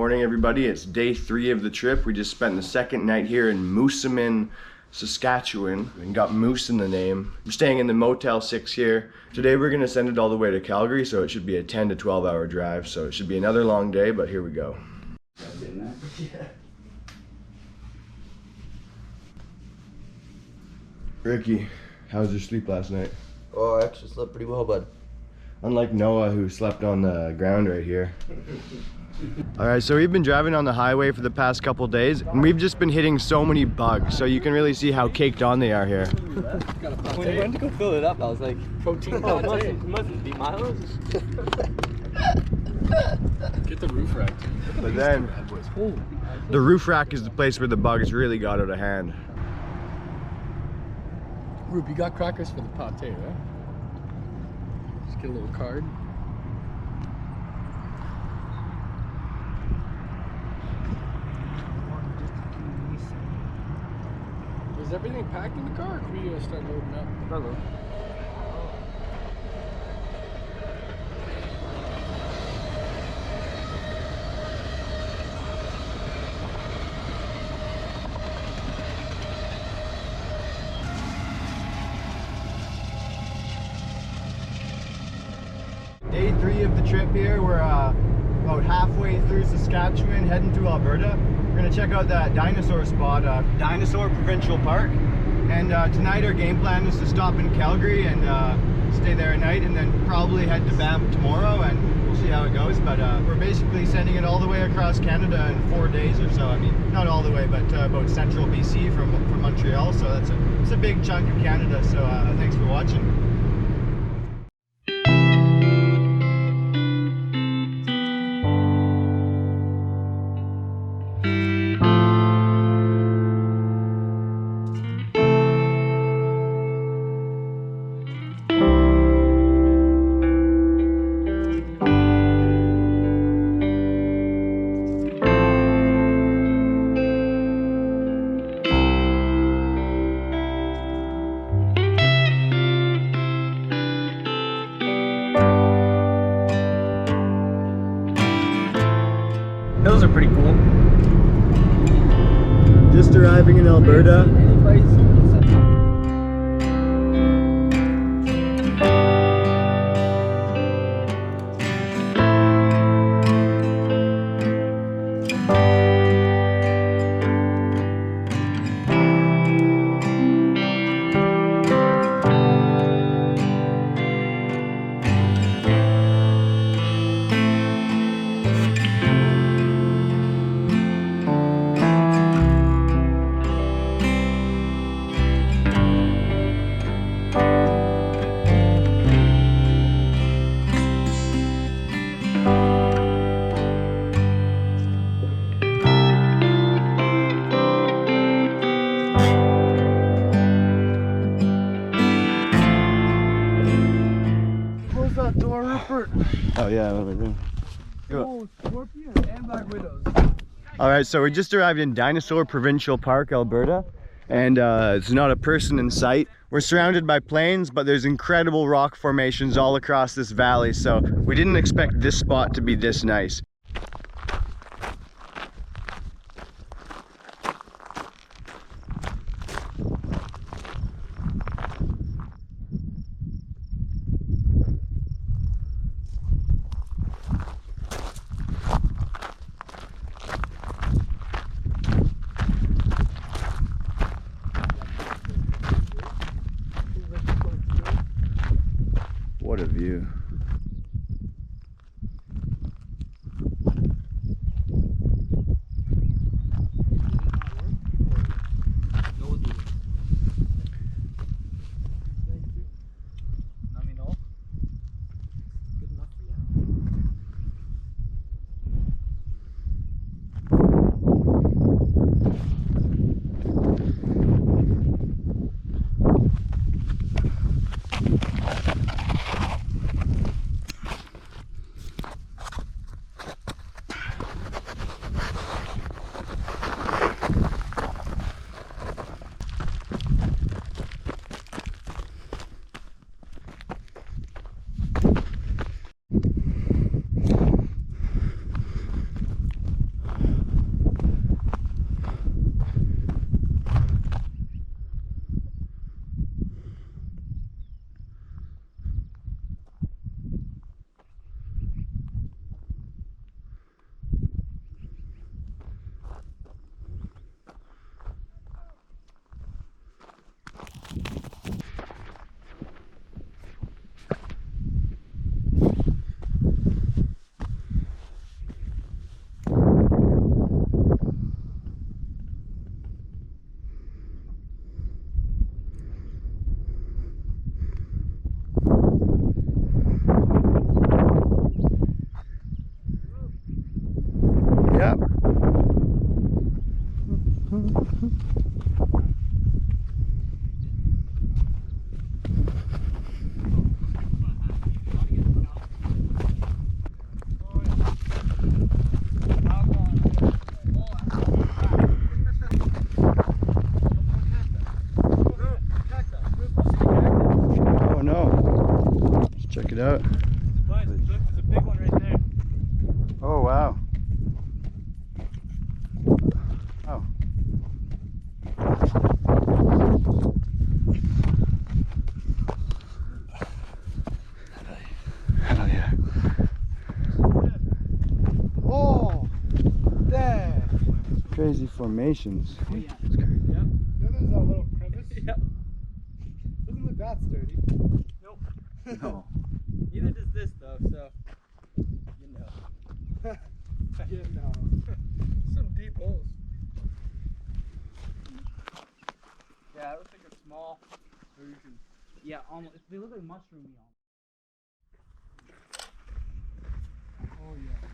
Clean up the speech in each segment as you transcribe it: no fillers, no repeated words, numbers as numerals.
morning, everybody. It's day 3 of the trip. We just spent the second night here in Moosomin, Saskatchewan, and got Moose in the name. I'm staying in the Motel 6 here. Today we're gonna send it all the way to Calgary, so it should be a 10 to 12 hour drive. So it should be another long day, but here we go. Yeah. Ricky, how was your sleep last night? Oh, I actually slept pretty well, bud. Unlike Noah, who slept on the ground right here. Alright, so we've been driving on the highway for the past couple days, and we've just been hitting so many bugs, so you can really see how caked on they are here. When we went to go fill it up, I was like, protein pate. Mustn't be miles. Get the roof rack. But then, the roof rack is the place where the bugs really got out of hand. Rube, you got crackers for the pate, right? Just get a little card. Is everything packed in the car, or can we start loading up? Hello. Day 3 of the trip here. We're about halfway through Saskatchewan, heading to Alberta. We're gonna check out that dinosaur spot, Dinosaur Provincial Park. And tonight our game plan is to stop in Calgary and stay there at night, and then probably head to Banff tomorrow, and we'll see how it goes. But we're basically sending it all the way across Canada in 4 days or so. I mean, not all the way, but about central BC from Montreal. So it's a big chunk of Canada. So thanks for watching. Those are pretty cool. Just arriving in Alberta. Oh yeah, what am I doing? Oh, scorpion and black widows. Alright, so we just arrived in Dinosaur Provincial Park, Alberta, and there's not a person in sight. We're surrounded by plains, but there's incredible rock formations all across this valley, so we didn't expect this spot to be this nice. What a view. Crazy formations. Oh, yeah. It's crazy. You know there's that little crevice? Yep. Doesn't look that sturdy. Nope. No. Neither does this though, so you know. Yeah, no. Some deep holes. Yeah, it looks like a small version. Yeah, almost. They look like mushroomy. Oh yeah.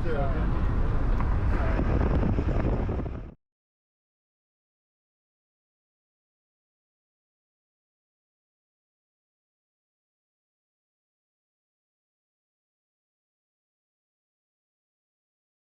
through.